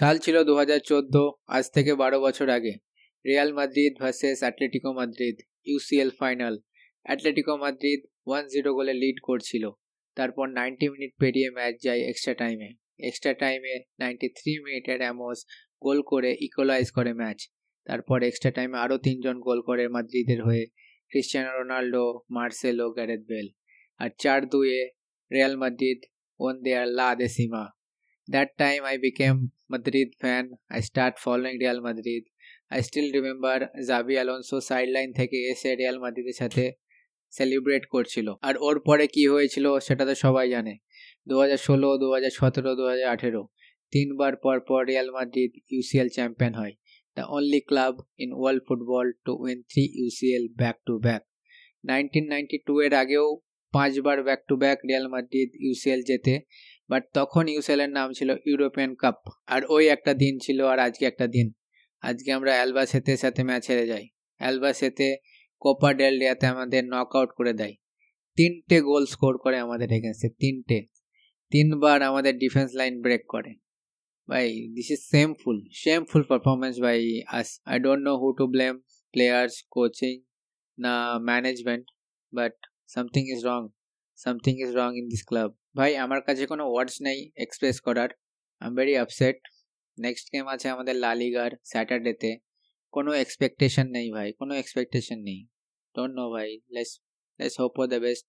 সাল ছিল 2014। আজ থেকে 12 বছর আগে Real Madrid versus Atletico Madrid UCL final. Atletico Madrid 1-0 গোলে লিড করছিল। তারপর 90 মিনিট পেরিয়ে ম্যাচ যায় এক্সট্রা টাইমে 93 মিনিটে র্যামোস গোল করে ইকুয়ালাইজ করে ম্যাচ। তারপর এক্সট্রা টাইমে আরও 3জন গোল করে মাদ্রিদের হয়ে, Cristiano Ronaldo, Marcelo, Gareth Bale. আর 4-2-এ Real Madrid won their La Decima. That time I became Madrid fan. I start following Real Madrid. I still remember Xavi Alonso sideline থেকে এসে রিয়াল মাদ্রিদের সাথে সেলিব্রেট করছিল। আর ওর পরে কি হয়েছিল সেটা তো সবাই জানে। 2016, 2017, 2018 তিনবার পর রিয়াল মাদ্রিদ ইউসিএল চ্যাম্পিয়ন হয়। The only club in world football to win 3 UCL back to back. 1992 এর আগেও 5বার back to back Real Madrid UCL জেতে, বাট তখন ইউসিএল এর নাম ছিল ইউরোপিয়ান কাপ। আর ওই একটা দিন ছিল, আর আজকে একটা দিন। আজকে আমরা অ্যালবাসেতের সাথে ম্যাচ হেরে যাই। অ্যালবাসেতে কোপা ডেল রেতে আমাদের নক আউট করে দেয়। 3টে গোল স্কোর করে আমাদের এগেন্সে, 3বার আমাদের ডিফেন্স লাইন ব্রেক করে। ভাই, this is shameful performance by us. I don't know who to blame, players, coaching না management, but something is wrong in this club. ভাই, আমার কাছে কোনো ওয়ার্ডস নেই এক্সপ্রেস করার। I am very upset. Next game আছে আমাদের লা লিগার স্যাটারডেতে। কোনো এক্সপেকটেশন নেই ভাই, কোনো এক্সপেকটেশন নেই। ডোন্ট নো ভাই, let's hope for the best.